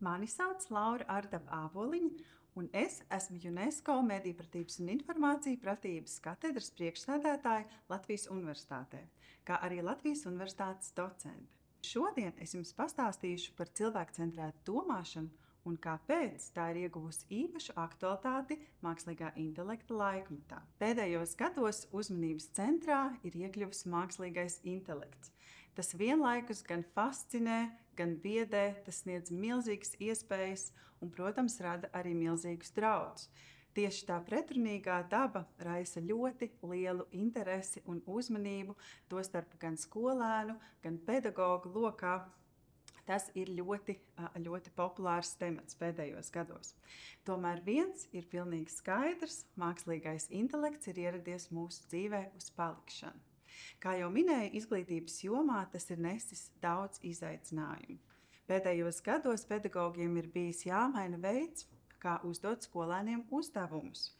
Mani sauc Laura Ardava Āboliņa, un es esmu UNESCO Medijpratības un informācija pratības katedras priekšsēdētāja Latvijas Universitātē, kā arī Latvijas Universitātes docente. Šodien es jums pastāstīšu par cilvēkcentrētu domāšanu un kāpēc tā ir ieguvusi īpašu aktualitāti mākslīgā intelekta laikmetā. Pēdējos gados uzmanības centrā ir iekļuvis mākslīgais intelekts. Tas vienlaikus gan fascinē, gan biedē, tas sniedz milzīgas iespējas un, protams, rada arī milzīgus draudus. Tieši tā pretrunīgā daba raisa ļoti lielu interesi un uzmanību, tostarp gan skolēnu, gan pedagogu lokā. Tas ir ļoti populārs temats pēdējos gados. Tomēr viens ir pilnīgi skaidrs – mākslīgais intelekts ir ieradies mūsu dzīvē uz palikšanu. Kā jau minēju, izglītības jomā tas ir nesis daudz izaicinājumu. Pēdējos gados pedagogiem ir bijis jāmaina veids, kā uzdot skolēniem uzdevumus.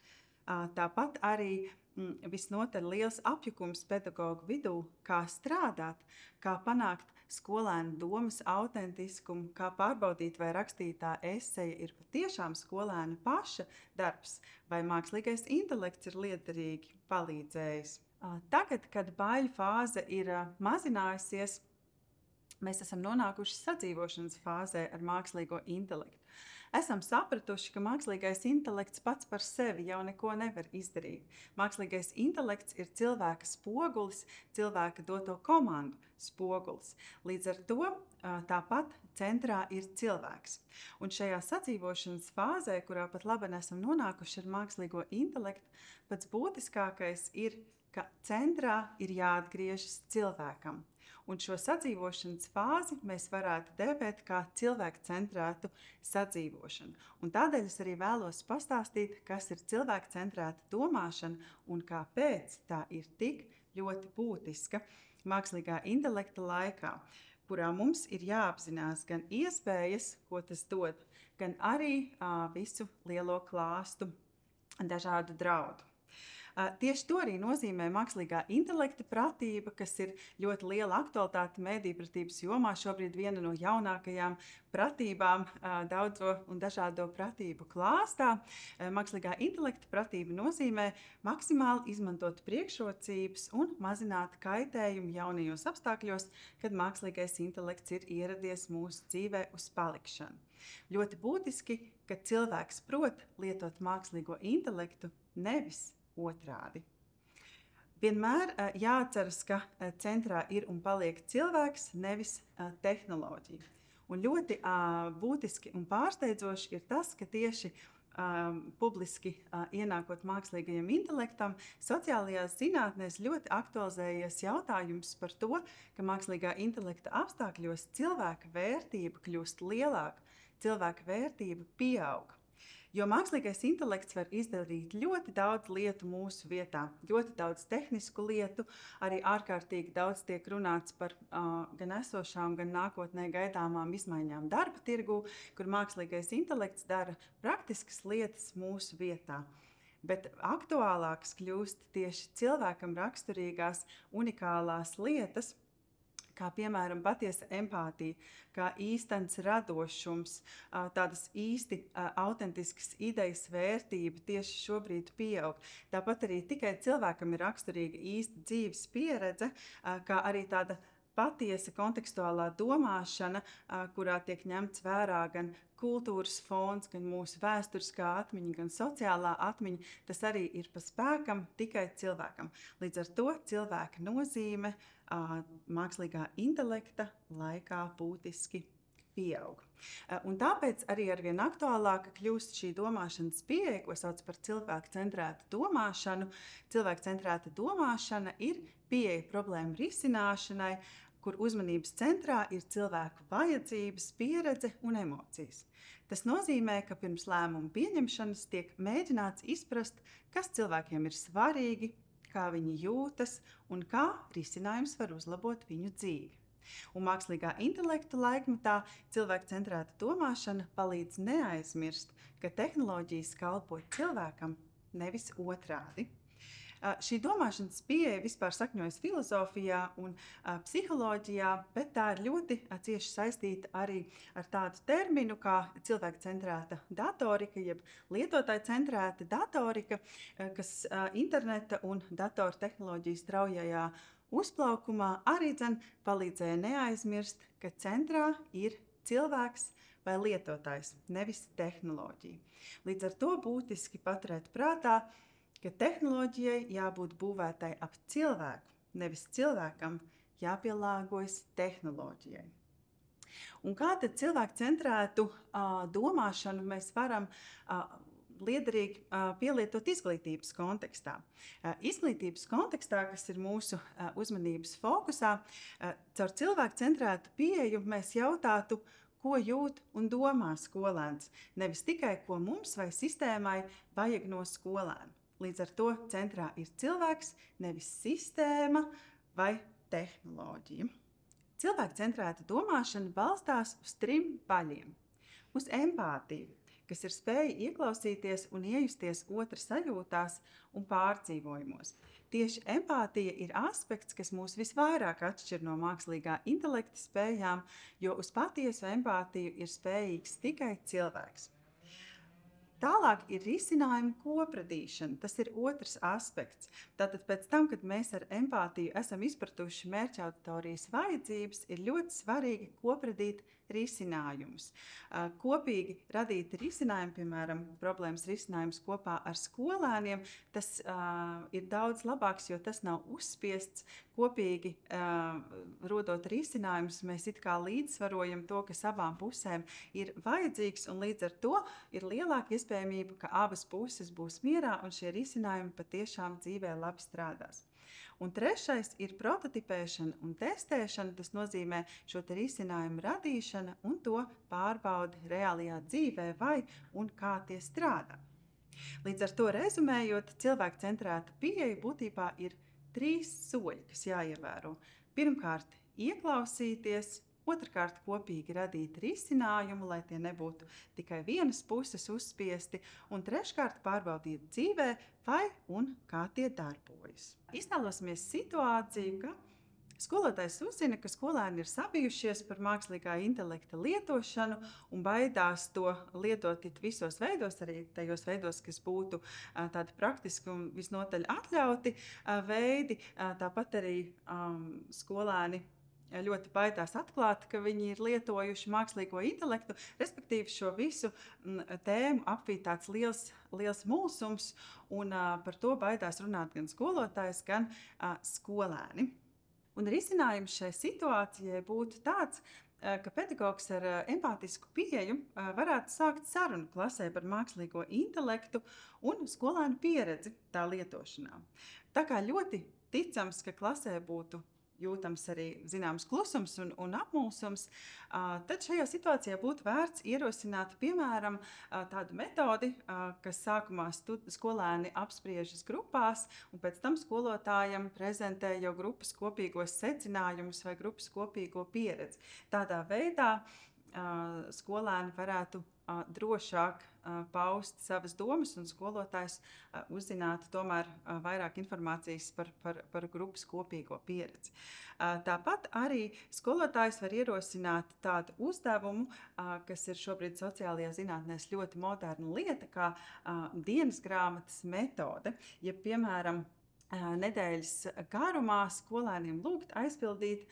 Tāpat arī visnotaļ liels apjukums pedagogu vidū, kā strādāt, kā panākt skolēnu domas autentiskumu, kā pārbaudīt, vai rakstītā eseja ir patiešām skolēna paša darbs, vai mākslīgais intelekts ir liederīgi palīdzējis. Tagad, kad baiļu fāze ir mazinājusies, mēs esam nonākuši sadzīvošanas fāzē ar mākslīgo intelektu. Esam sapratuši, ka mākslīgais intelekts pats par sevi jau neko nevar izdarīt. Mākslīgais intelekts ir cilvēka spogulis, cilvēka doto komandu spogulis. Līdz ar to tāpat centrā ir cilvēks. Un šajā sadzīvošanas fāzē, kurā pat labi esam nonākuši ar mākslīgo intelektu, pats būtiskākais ir, ka centrā ir jāatgriežas cilvēkam. Un šo sadzīvošanas fāzi mēs varētu dēvēt kā cilvēkcentrētu sadzīvošanu. Un tādēļ es arī vēlos pastāstīt, kas ir cilvēkcentrēta domāšana un kāpēc tā ir tik ļoti būtiska mākslīgā intelekta laikā, kurā mums ir jāapzinās gan iespējas, ko tas dod, gan arī visu lielo klāstu dažādu draudu. Tieši to arī nozīmē mākslīgā intelekta pratība, kas ir ļoti liela aktualitāte medijpratības jomā. Šobrīd viena no jaunākajām pratībām daudzo un dažādo pratību klāstā. Mākslīgā intelekta pratība nozīmē maksimāli izmantot priekšrocības un mazināt kaitējumu jaunajos apstākļos, kad mākslīgais intelekts ir ieradies mūsu dzīvē uz palikšanu. Ļoti būtiski, ka cilvēks prot lietot mākslīgo intelektu, nevis otrādi. Vienmēr jāatceras, ka centrā ir un paliek cilvēks, nevis tehnoloģija. Un ļoti būtiski un pārsteidzoši ir tas, ka tieši publiski ienākot mākslīgajam intelektam, sociālajās zinātnēs ļoti aktualizējies jautājums par to, ka mākslīgā intelekta apstākļos cilvēka vērtība kļūst lielāka, cilvēka vērtība pieaug. Jo mākslīgais intelekts var izdarīt ļoti daudz lietu mūsu vietā, ļoti daudz tehnisku lietu, arī ārkārtīgi daudz tiek runāts par gan esošām, gan nākotnē gaidāmām izmaiņām darba tirgū, kur mākslīgais intelekts dara praktiskas lietas mūsu vietā. Bet aktuālākas kļūst tieši cilvēkam raksturīgās unikālās lietas, kā piemēram patiesa empātija, kā īstenis radošums, tādas īsti autentiskas idejas vērtība tieši šobrīd pieaug. Tāpat arī tikai cilvēkam ir raksturīga īsta dzīves pieredze, kā arī tāda patiesa kontekstuālā domāšana, kurā tiek ņemts vērā gan kultūras fons, gan mūsu vēsturiskā atmiņa, gan sociālā atmiņa, tas arī ir pa spēkam tikai cilvēkam. Līdz ar to cilvēka nozīme mākslīgā intelekta laikā būtiski pieaug. Un tāpēc arī arvien aktuālāka kļūst šī domāšanas pieeja, ko sauc par cilvēkcentrētu domāšanu. Cilvēkcentrēta domāšana ir pieeja problēmu risināšanai, kur uzmanības centrā ir cilvēku vajadzības, pieredze un emocijas. Tas nozīmē, ka pirms lēmumu pieņemšanas tiek mēģināts izprast, kas cilvēkiem ir svarīgi, kā viņi jūtas un kā risinājums var uzlabot viņu dzīvi. Un mākslīgā intelekta laikmetā cilvēkcentrēta domāšana palīdz neaizmirst, ka tehnoloģijas kalpo cilvēkam, nevis otrādi. Šī domāšanas pieeja vispār sakņojas filozofijā un psiholoģijā, bet tā ir ļoti cieši saistīta arī ar tādu terminu kā cilvēka centrēta datorika, jeb lietotāja centrēta datorika, kas interneta un datoru tehnoloģiju straujajā uzplaukumā arī palīdzēja neaizmirst, ka centrā ir cilvēks vai lietotājs, nevis tehnoloģija. Līdz ar to būtiski paturēt prātā, ka tehnoloģijai jābūt būvētai ap cilvēku, nevis cilvēkam jāpielāgojas tehnoloģijai. Un kā tad cilvēku centrētu domāšanu mēs varam liederīgi pielietot izglītības kontekstā? Izglītības kontekstā, kas ir mūsu uzmanības fokusā, caur cilvēku centrētu pieeju mēs jautātu, ko jūt un domā skolēns, nevis tikai, ko mums vai sistēmai vajag no skolēna. Līdz ar to centrā ir cilvēks, nevis sistēma vai tehnoloģija. Cilvēku centrēta domāšana balstās uz 3 paļiem. Uz empātiju, kas ir spēja ieklausīties un iejusties otra sajūtās un pārdzīvojumos. Tieši empātija ir aspekts, kas mūs visvairāk atšķir no mākslīgā intelekta spējām, jo uz patiesu empātiju ir spējīgs tikai cilvēks. Tālāk ir risinājuma kopradīšana. Tas ir otrs aspekts. Tātad pēc tam, kad mēs ar empātiju esam izpratuši mērķauditorijas vajadzības, ir ļoti svarīgi kopradīt risinājumus. Kopīgi radīt risinājumu, piemēram, problēmas risinājums kopā ar skolēniem, tas ir daudz labāks, jo tas nav uzspiests. Kopīgi rodot risinājumus, mēs it kā līdzsvarojam to, kas abām pusēm ir vajadzīgs, un līdz ar to ir lielāka iespējamība, ka abas puses būs mierā un šie risinājumi patiešām dzīvē labi strādās. Un trešais ir prototipēšana un testēšana. Tas nozīmē šo risinājumu radīšana un to pārbaudi reālajā dzīvē vai un kā tie strādā. Līdz ar to rezumējot, cilvēku centrēta pieeja būtībā ir 3 soļi, kas jāievēro. Pirmkārt, ieklausīties. Otrkārt, kopīgi radīt risinājumu, lai tie nebūtu tikai vienas puses uzspiesti, un treškārt pārbaudīt dzīvē, vai un kā tie darbojas. Iztēlosimies situāciju, ka skolotājs uzzina, ka skolēni ir sabijušies par mākslīgā intelekta lietošanu un baidās to lietot visos veidos, arī tajos veidos, kas būtu tādi praktiski un visnotaļ atļauti veidi. Tāpat arī skolēni ļoti baidās atklāt, ka viņi ir lietojuši mākslīgo intelektu, respektīvi šo visu tēmu apvīt tāds liels mulsums, un par to baidās runāt gan skolotājs, gan skolēni. Un risinājums šai situācijai būtu tāds, ka pedagogs ar empātisku pieeju varētu sākt sarunu klasē par mākslīgo intelektu un skolēnu pieredzi tā lietošanā. Tā kā ļoti ticams, ka klasē būtu jūtams arī zināms klusums un apmulsums, tad šajā situācijā būtu vērts ierosināt, piemēram, tādu metodi, kas sākumā skolēni apspriežas grupās, un pēc tam skolotājam prezentē jau grupas kopīgos secinājumus vai grupas kopīgo pieredzi. Tādā veidā skolēni varētu drošāk paust savas domas, un skolotājs uzzinātu tomēr vairāk informācijas par grupas kopīgo pieredzi. Tāpat arī skolotājs var ierosināt tādu uzdevumu, kas ir šobrīd sociālajā zinātnēs ļoti moderna lieta, kā dienas grāmatas metode, ja, piemēram, nedēļas garumā skolēniem lūgt aizpildīt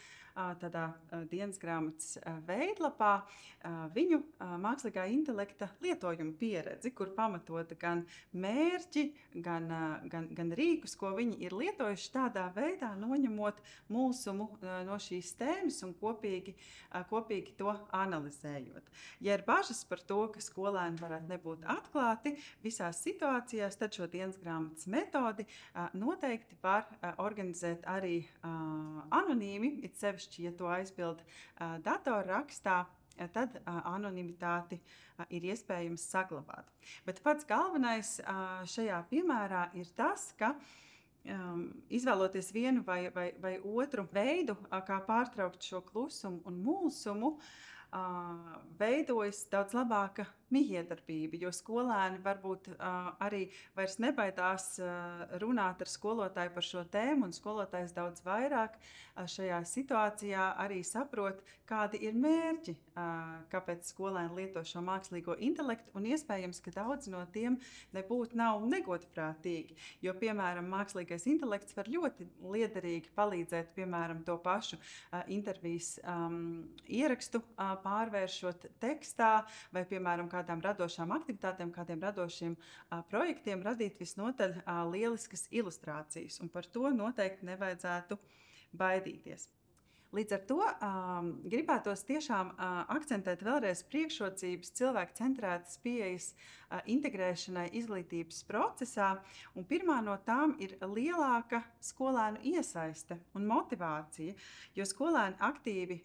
tādā dienas grāmatas veidlapā viņu mākslīgā intelekta lietojuma pieredzi, kur pamatota gan mērķi, gan rīkus, ko viņi ir lietojuši, tādā veidā noņemot mulsumu no šīs tēmas un kopīgi to analizējot. Ja ir bažas par to, ka skolēni varētu nebūt atklāti visās situācijās, tad šo dienas grāmatas metodi noteikti var organizēt arī anonīmi, it sevišķi, ja to aizpild datorrakstā, tad anonimitāti ir iespējams saglabāt. Bet pats galvenais šajā piemērā ir tas, ka izvēloties vienu vai otru veidu, kā pārtraukt šo klusumu un mulsumu, veidojas daudz labāka mijiedarbība, jo skolēni varbūt arī vairs nebaidās runāt ar skolotāju par šo tēmu, un skolotājs daudz vairāk šajā situācijā arī saprot, kādi ir mērķi, kāpēc skolēni lieto šo mākslīgo intelektu, un iespējams, ka daudz no tiem nebūtu nav negodprātīgi, jo, piemēram, mākslīgais intelekts var ļoti liederīgi palīdzēt, piemēram, to pašu intervijas ierakstu pārvēršot tekstā vai, piemēram, kādām radošām aktivitātēm, kādiem radošiem projektiem radīt visnotaļ lieliskas ilustrācijas, un par to noteikti nevajadzētu baidīties. Līdz ar to gribētos tiešām akcentēt vēlreiz priekšrocības cilvēku centrētas pieejas integrēšanai izglītības procesā, un pirmā no tām ir lielāka skolēnu iesaiste un motivācija, jo skolēni aktīvi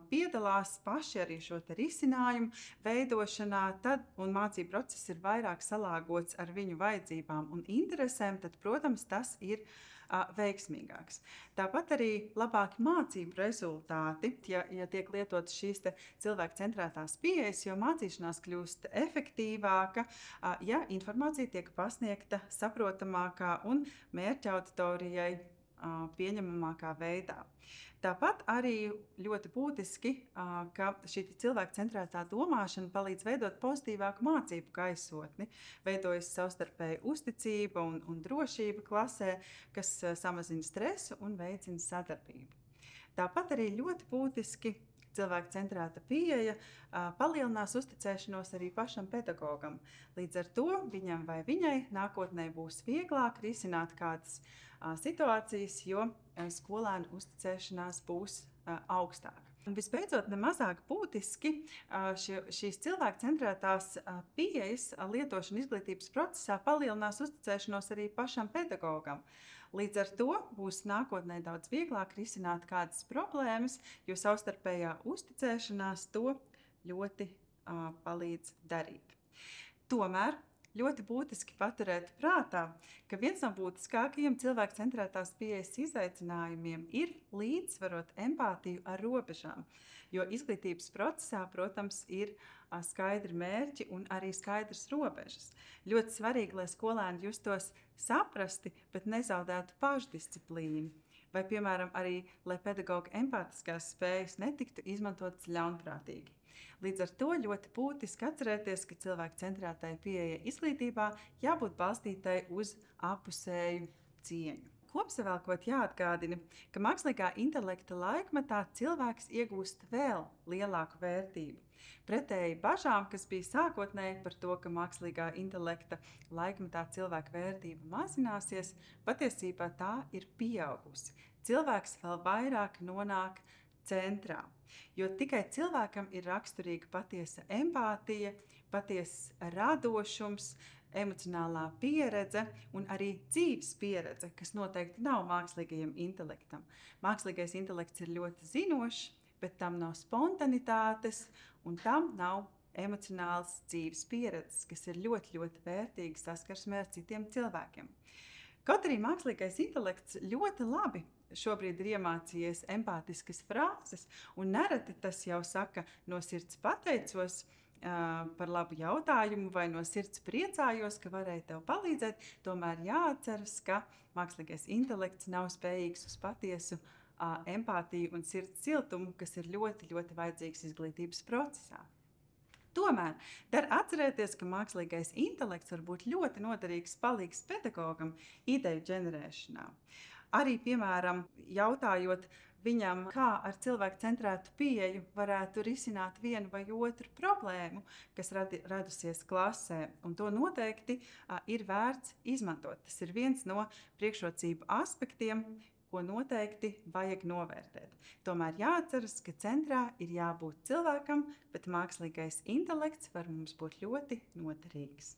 piedalās paši arī šo risinājumu veidošanā, un mācību process ir vairāk salāgots ar viņu vajadzībām un interesēm, tad, protams, tas ir veiksmīgāks. Tāpat arī labāki mācību rezultāti, ja tiek lietotas šīs cilvēku centrētās pieejas, jo mācīšanās kļūst efektīvāka, ja informācija tiek pasniegta saprotamākā un mērķa auditorijai pieņemamākā veidā. Tāpat arī ļoti būtiski, ka šī cilvēku centrētā domāšana palīdz veidot pozitīvāku mācību gaisotni, veidojas savstarpēja uzticība un drošība klasē, kas samazina stresu un veicina sadarbību. Tāpat arī ļoti būtiski cilvēku centrēta pieeja palielinās uzticēšanos arī pašam pedagogam. Līdz ar to viņam vai viņai nākotnē būs vieglāk risināt kādas situācijas, jo skolēnu uzticēšanās būs augstāka. Un visbeidzot, nemazāk būtiski šīs cilvēku centrētās pieejas lietošana izglītības procesā palielinās uzticēšanos arī pašam pedagogam. Līdz ar to būs nākotnē daudz vieglāk risināt kādas problēmas, jo savstarpējā uzticēšanās to ļoti palīdz darīt. Tomēr ļoti būtiski paturēt prātā, ka viens no būtiskākajiem cilvēku centrētās pieejas izaicinājumiem ir līdzsvarot empātiju ar robežām, jo izglītības procesā, protams, ir skaidri mērķi un arī skaidras robežas. Ļoti svarīgi, lai skolēni justos saprasti, bet nezaudētu pašdisciplīnu. Vai, piemēram, arī, lai pedagoga empātiskās spējas netiktu izmantotas ļaunprātīgi. Līdz ar to ļoti būtiski atcerēties, ka cilvēku centrētai pieejai izglītībā jābūt balstītai uz apusēju cieņu. Kopsavilkot jāatgādina, ka mākslīgā intelekta laikmetā cilvēks iegūst vēl lielāku vērtību. Pretēji bažām, kas bija sākotnēji par to, ka mākslīgā intelekta laikmetā cilvēka vērtība mazināsies, patiesībā tā ir pieaugusi. Cilvēks vēl vairāk nonāk centrā, jo tikai cilvēkam ir raksturīga patiesa empātija, patiesas radošums, emocionālā pieredze un arī dzīves pieredze, kas noteikti nav mākslīgajam intelektam. Mākslīgais intelekts ir ļoti zinošs, bet tam nav spontanitātes un tam nav emocionālas dzīves pieredzes, kas ir ļoti, ļoti vērtīgas saskarsmē ar citiem cilvēkiem. Kaut arī mākslīgais intelekts ļoti labi šobrīd ir iemācījies empātiskas frāzes, un nereti tas jau saka no sirds pateicos par labu jautājumu vai no sirds priecājos, ka varēju tev palīdzēt, tomēr jāatceras, ka mākslīgais intelekts nav spējīgs uz patiesu empātiju un sirds siltumu, kas ir ļoti, ļoti vajadzīgs izglītības procesā. Tomēr dar atcerēties, ka mākslīgais intelekts var būt ļoti noderīgs palīgs pedagogam ideju ģenerēšanā. Arī, piemēram, jautājot viņam, kā ar cilvēku centrētu pieeju varētu risināt vienu vai otru problēmu, kas radusies klasē, un to noteikti ir vērts izmantot. Tas ir viens no priekšrocību aspektiem, ko noteikti vajag novērtēt. Tomēr jāatceras, ka centrā ir jābūt cilvēkam, bet mākslīgais intelekts var mums būt ļoti noderīgs.